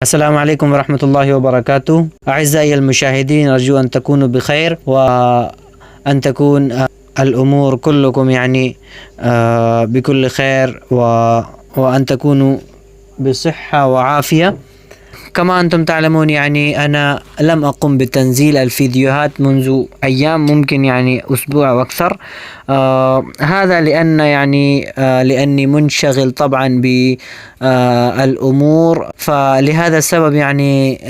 السلام عليكم ورحمة الله وبركاته. أعزائي المشاهدين، أرجو أن تكونوا بخير وأن تكون الأمور كلكم بكل خير وأن تكونوا بصحة وعافية. كما أنتم تعلمون أنا لم أقم بتنزيل الفيديوهات منذ أيام، ممكن أسبوع وأكثر. هذا لأن لأني منشغل طبعا بالأمور، فلهذا السبب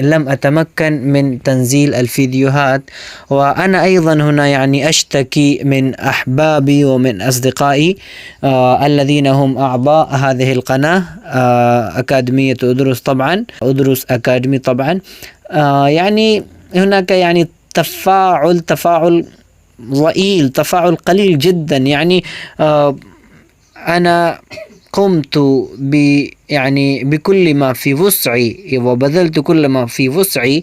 لم أتمكن من تنزيل الفيديوهات. وأنا أيضا هنا أشتكي من أحبابي ومن أصدقائي الذين هم أعضاء هذه القناة، أكاديمية أدرس أكاديمي طبعا. هناك تفاعل ضئيل، تفاعل قليل جدا. أنا قمت بكل ما في وسعي وبذلت كل ما في وسعي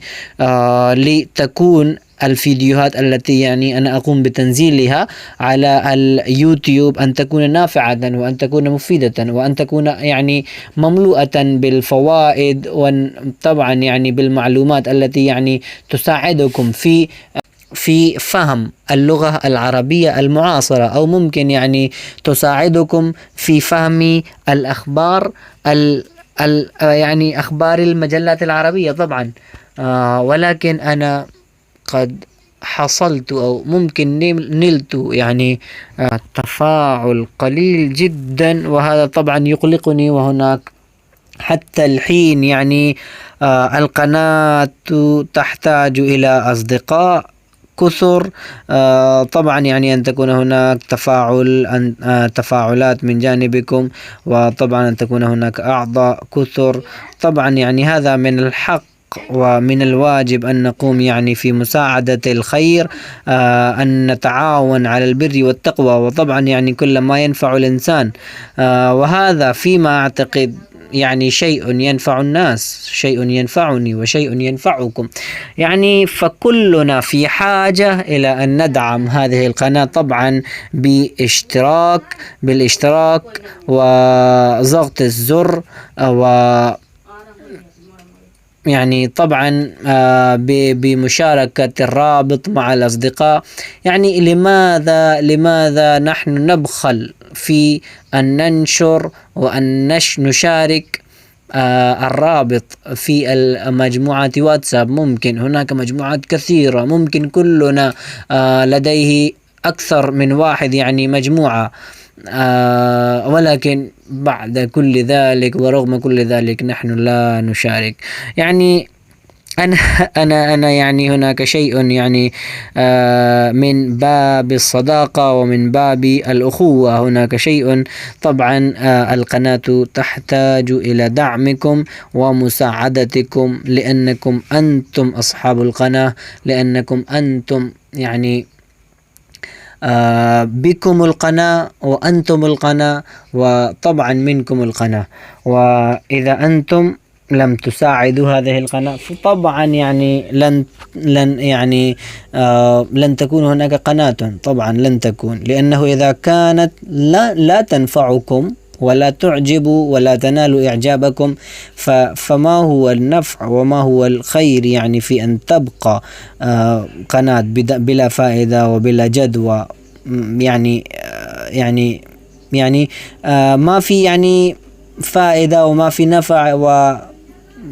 لتكون الفيديوهات التي أنا أقوم بتنزيلها على اليوتيوب أن تكون نافعة وأن تكون مفيدة وأن تكون مملوءة بالفوائد، وطبعا بالمعلومات التي تساعدكم في فهم اللغة العربية المعاصرة، أو ممكن تساعدكم في فهم الأخبار أخبار المجلات العربية طبعا. ولكن أنا قد حصلت أو ممكن نلت تفاعل قليل جدا، وهذا طبعا يقلقني. وهناك حتى الحين القناة تحتاج إلى أصدقاء كثر، طبعا أن تكون هناك تفاعلات من جانبكم، وطبعا أن تكون هناك أعضاء كثر. طبعا هذا من الحق ومن الواجب أن نقوم في مساعدة الخير، أن نتعاون على البر والتقوى، وطبعا كل ما ينفع الإنسان. وهذا فيما أعتقد شيء ينفع الناس، شيء ينفعني وشيء ينفعكم. فكلنا في حاجة إلى أن ندعم هذه القناة طبعا بالاشتراك وضغط الزر، طبعا بمشاركة الرابط مع الأصدقاء. لماذا نحن نبخل في أن ننشر وأن نشارك الرابط في المجموعات واتساب؟ ممكن هناك مجموعات كثيرة، ممكن كلنا لديه أكثر من واحد مجموعة، ولكن بعد كل ذلك ورغم كل ذلك نحن لا نشارك. أنا هناك شيء من باب الصداقة ومن باب الأخوة. هناك شيء طبعا القناة تحتاج إلى دعمكم ومساعدتكم، لأنكم أنتم أصحاب القناة، لأنكم أنتم بكم القناة وأنتم القناة، وطبعا منكم القناة. وإذا أنتم لم تساعدوا هذه القناة فطبعا لن تكون هناك قناة، طبعا لن تكون، لأنه إذا كانت لا تنفعكم ولا تعجب ولا تنال إعجابكم، فما هو النفع وما هو الخير في أن تبقى قناة بلا فائدة وبلا جدوى؟ ما في فائدة وما في نفع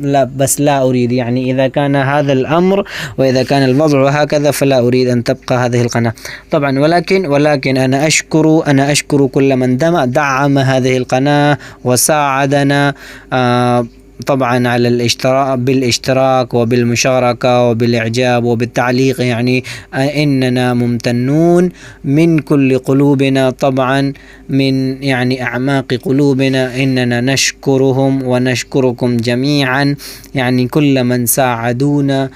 لا، بس لا أريد. إذا كان هذا الأمر وإذا كان الوضع هكذا فلا أريد أن تبقى هذه القناة طبعا. ولكن أنا أشكر كل من دعم هذه القناة وساعدنا طبعا على بالاشتراك وبالمشاركة وبالإعجاب وبالتعليق. إننا ممتنون من كل قلوبنا، طبعا من أعماق قلوبنا. إننا نشكرهم ونشكركم جميعا، كل من ساعدونا.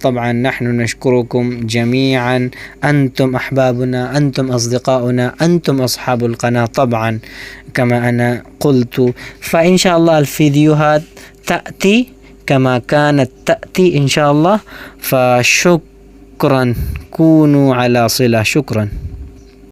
طبعا نحن نشكركم جميعا، أنتم أحبابنا، أنتم أصدقاؤنا، أنتم أصحاب القناة طبعا كما أنا قلت. فإن شاء الله الفيديوهات تأتي كما كانت تأتي إن شاء الله. فشكرا، كونوا على صلة. شكرا.